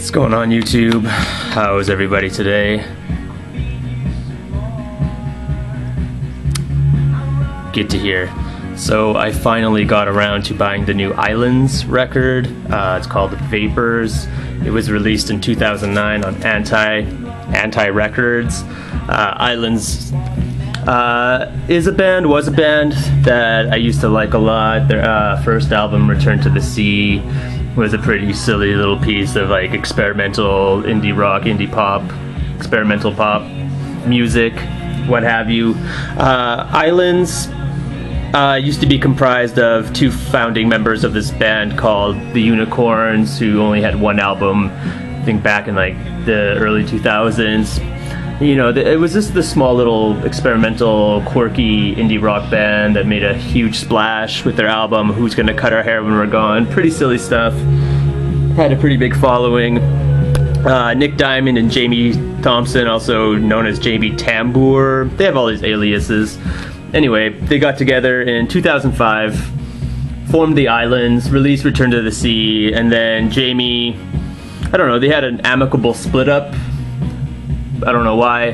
What's going on, YouTube? How is everybody today? Good to hear. So I finally got around to buying the new Islands record. It's called Vapours. It was released in 2009 on Anti Records. Islands was a band that I used to like a lot. Their first album, Return to the Sea, was a pretty silly little piece of like experimental indie rock, indie pop, experimental pop music, what have you. Islands used to be comprised of two founding members of this band called the Unicorns, who only had one album, I think back in like the early 2000s. You know, it was just this small little experimental, quirky indie rock band that made a huge splash with their album, Who's Gonna Cut Our Hair When We're Gone? Pretty silly stuff. Had a pretty big following. Nick Diamond and Jamie Thompson, also known as Jamie Tambour. They have all these aliases. Anyway, they got together in 2005, formed the Islands, released Return to the Sea, and then Jamie, I don't know, they had an amicable split up. I don't know why.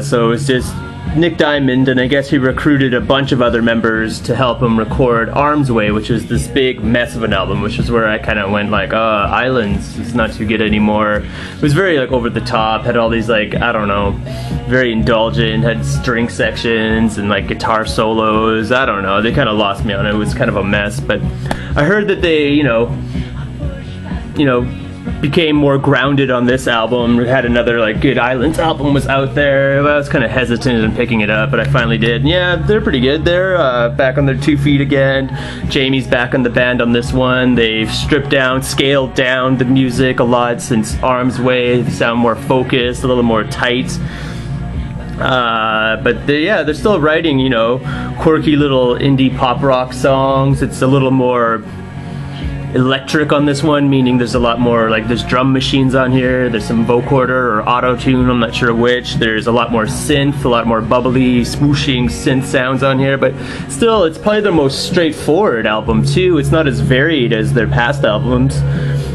So it was just Nick Diamond, and I guess he recruited a bunch of other members to help him record Arms Way, which was this big mess of an album, which is where I kind of went like, Islands is not too good anymore. It was very like over the top, had all these like, I don't know, very indulgent, had string sections and like guitar solos. I don't know, they kind of lost me on it. It was kind of a mess, but I heard that they, you know, became more grounded on this album. Had another like good Islands album was out there. I was kind of hesitant in picking it up, but I finally did. And yeah, they're pretty good. They're back on their 2 feet again. Jamie's back on the band on this one. They've stripped down, scaled down the music a lot since Arms Way. They sound more focused, a little more tight. But they're still writing, you know, quirky little indie pop rock songs. It's a little more electric on this one, meaning there's a lot more, like there's drum machines on here, there's some vocoder or auto-tune, I'm not sure which. There's a lot more synth, a lot more bubbly, swooshing synth sounds on here, but still, it's probably their most straightforward album too. It's not as varied as their past albums.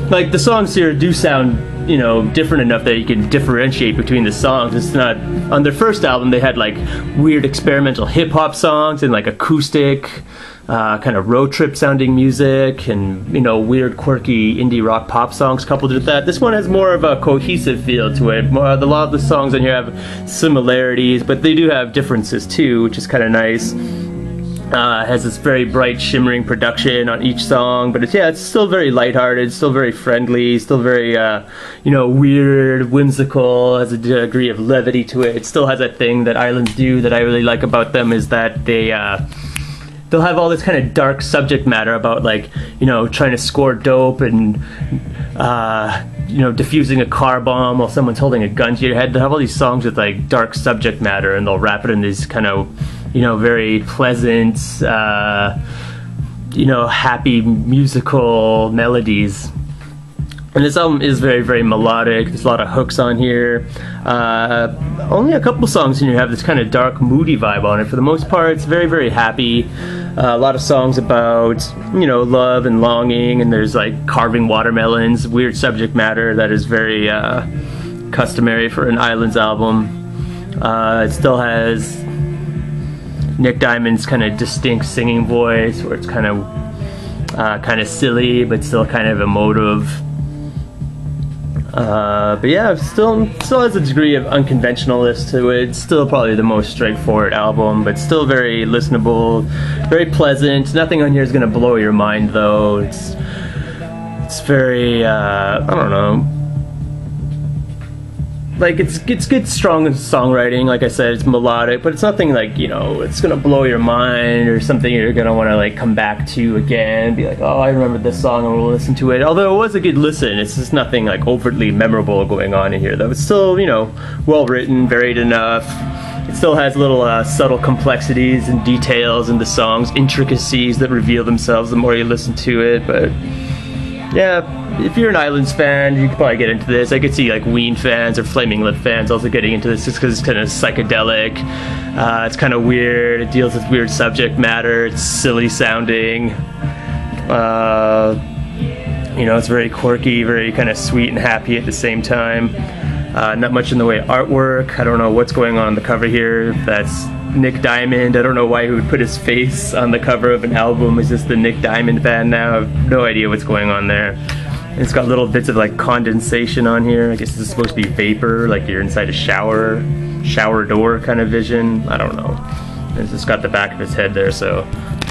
Like, the songs here do sound, you know, different enough that you can differentiate between the songs. It's not, on their first album they had like weird experimental hip-hop songs and like acoustic, kind of road trip sounding music, and you know, weird quirky indie rock pop songs coupled with that. This one has more of a cohesive feel to it. A lot of the songs on here have similarities, but they do have differences too, which is kind of nice. Has this very bright shimmering production on each song, but it's still very lighthearted, still very friendly, still very you know, weird, whimsical, has a degree of levity to it. It still has that thing that Islands do that I really like about them, is that they'll have all this kind of dark subject matter about, like, you know, trying to score dope and you know, defusing a car bomb while someone's holding a gun to your head. They'll have all these songs with like dark subject matter, and they'll wrap it in these kind of, you know, very pleasant, you know, happy musical melodies. And this album is very, very melodic. There's a lot of hooks on here. Only a couple songs in here have this kind of dark, moody vibe on it. For the most part, it's very, very happy. A lot of songs about, you know, love and longing, and there's like carving watermelons, weird subject matter that is very customary for an Islands album. It still has Nick Diamond's kind of distinct singing voice, where it's kind of silly but still kind of emotive. But yeah, still has a degree of unconventionalness to it. It's still probably the most straightforward album, but still very listenable, very pleasant. Nothing on here is gonna blow your mind though. It's very I don't know. Like, it's good, strong songwriting. Like I said, it's melodic, but it's nothing like, you know, it's gonna blow your mind or something you're gonna want to like come back to again, be like, oh, I remember this song, and we'll listen to it. Although it was a good listen, it's just nothing like overtly memorable going on in here. That was still, you know, well written, varied enough. It still has little subtle complexities and details in the songs, intricacies that reveal themselves the more you listen to it. But yeah, if you're an Islands fan, you could probably get into this. I could see like Ween fans or Flaming Lip fans also getting into this, just because it's kind of psychedelic. It's kind of weird. It deals with weird subject matter. It's silly sounding. You know, it's very quirky, very kind of sweet and happy at the same time. Not much in the way of artwork. I don't know what's going on the cover here. That's Nick Diamond. I don't know why he would put his face on the cover of an album. Is this the Nick Diamond band now? I have no idea what's going on there. And it's got little bits of like condensation on here. I guess this is supposed to be vapor, like you're inside a shower door kind of vision. I don't know. It's just got the back of his head there, so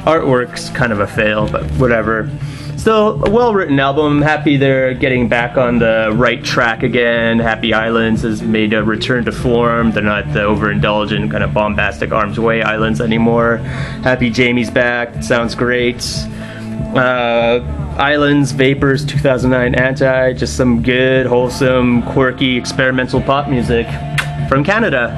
artwork's kind of a fail, but whatever. Still a well-written album. Happy they're getting back on the right track again. Happy Islands has made a return to form. They're not the overindulgent kind of bombastic Arms Way Islands anymore. Happy Jamie's back. It sounds great. Islands, Vapours, 2009 Anti. Just some good, wholesome, quirky, experimental pop music from Canada.